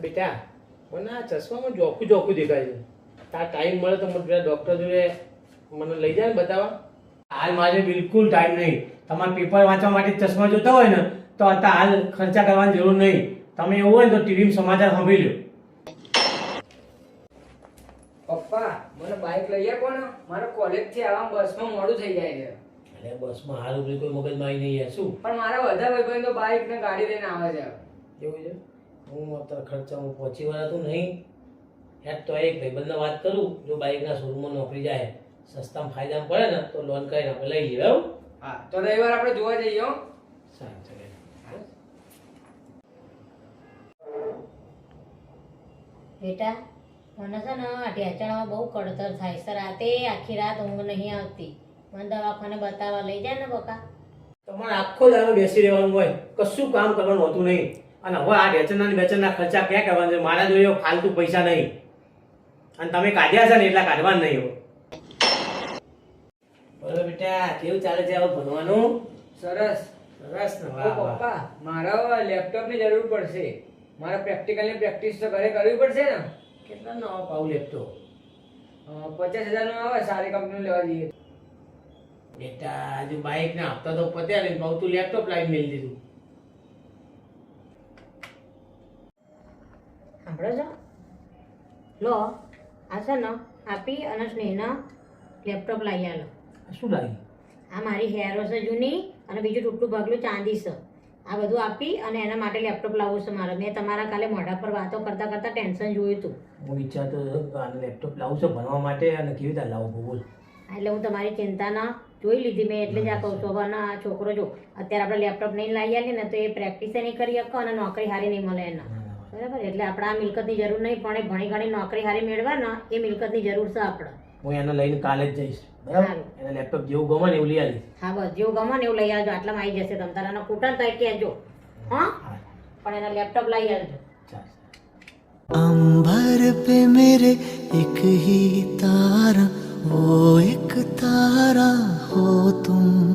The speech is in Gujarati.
બેટા મને આ ચશ્મામાં જોખું જોખું દેખાય છે. તાર ટાઈમ મળે તો મને પેલા ડૉક્ટર જોડે મને લઈ જાય ને બતાવવા. હાલ મારે બિલકુલ ટાઈમ નહીં. તમારે પેપર વાંચવા માટે ચશ્મા જોતા હોય ને તો અત્યારે હાલ ખર્ચા કરવાની જરૂર નહીં. તમે એવું હોય ને તો ટીવીમાં સમાચાર સાંભળી લો. પપ્પા મને બાઇક લઈ આપો ને, મારે કોલેજ થી આવવા બસમાં મોડું થઈ જાય છે. અરે બસમાં હાલ ઉપરી કોઈ મગજમારી નહીં યાર. શું પણ મારા બધા ભાઈબંધો બાઇક ને ગાડી લઈને આવે છે. કેવું છે? હું અત્યારે ખર્ચા હું પહોંચી વળાતું નહીં યાર. તો એક ભાઈબંધને વાત કરું, જો બાઇકના શોરૂમમાં નોકરી જાય સસ્તામાં ફાયદામાં પડે ને તો લોન કરીને આપણે લઈ લઈએ. બરાબર? હા તો રવિવાર આપણે જોવા જઈએ હો. સારું ચાલે. બેટા મને છે ને આ ઢેચણમાં બહુ કડતર થાય છે. રાતે આખી રાત ઊંઘ નહીં આવતી. મને દવાખાને બતાવવા લઈ જાય ને બકા. તમારે આખો દાડો બેસી રહેવાનું હોય, કશું કામ કરવાનું હોતું નહીં. અને હવે આ વેચનના વેચનના ખર્ચા ક્યાં કરવાના છે? મારા જોડે ફાલતુ પૈસા નહીં. અને તમે કાઢ્યા છે ને એટલા કાઢવા નહીં. બોલો બેટા કેવું ચાલે છે હવે ભણવાનું? સરસ. સરસ ને? ઓ વાહ વાહ. પપ્પા મારા લેપટોપ ની જરૂર પડશે. મારે પ્રેક્ટિકલ ની પ્રેક્ટિસ તો ઘરે કરવી પડશે ને. કેટલા નવા પાઉ લેપટોપ? 50,000 નું આવે, સારી કંપની લેવા જઈએ. બેટા હજુ બાઇક ના હપ્તા તો પત્યા નહીં, પાઉ તું લેપટોપ લાવી મેળ દીધું. સાંભળો છો? લો આ છે ને આપી અને સ્નેહના લેપટોપ લાવી આલો. શું લાગ્યું? આ મારી હેરો છે જૂની અને બીજું તૂટલું ભાગલું ચાંદી છે. આ બધું આપી અને એના માટે લેપટોપ લાવવું છે મારે. મેં તમારા કાલે મોઢા પર વાતો કરતા કરતા ટેન્શન જોયું હતું. હું વિચારતો હતો કે આને લેપટોપ લાવું છું ભણવા માટે, અને કેવી રીતે લાવું બોલ. એટલે હું તમારી ચિંતાના જોઈ લીધી મેં, એટલે જ આ કહું છું. હવે ના આ છોકરો જો અત્યારે આપણે લેપટોપ નહીં લાવી આવીએ ને તો એ પ્રેક્ટિસ નહીં કરી શકો અને નોકરી સારી નહીં મળે એના. બરાબર? એટલે આપણે આ મિલકતની જરૂર નહીં, પણ એ ભણી ગણી નોકરી સારી મેળવા ને એ મિલકતની જરૂર છે આપણે. હું એને લઈને કાલે જ જઈશ. બરાબર? સારું. એને લેપટોપ જેવું ગમે ને એવું લઈ આવીશ. હા બસ જેવું ગમે ને એવું લઈ આવજો. આટલામાં આવી જશે. તમ તારાનો કૂટર તો કહેજો. હા પણ એના લેપટોપ લઈ આવજો. अंबर पे मेरे एक ही तारा, वो एक तारा हो तुम.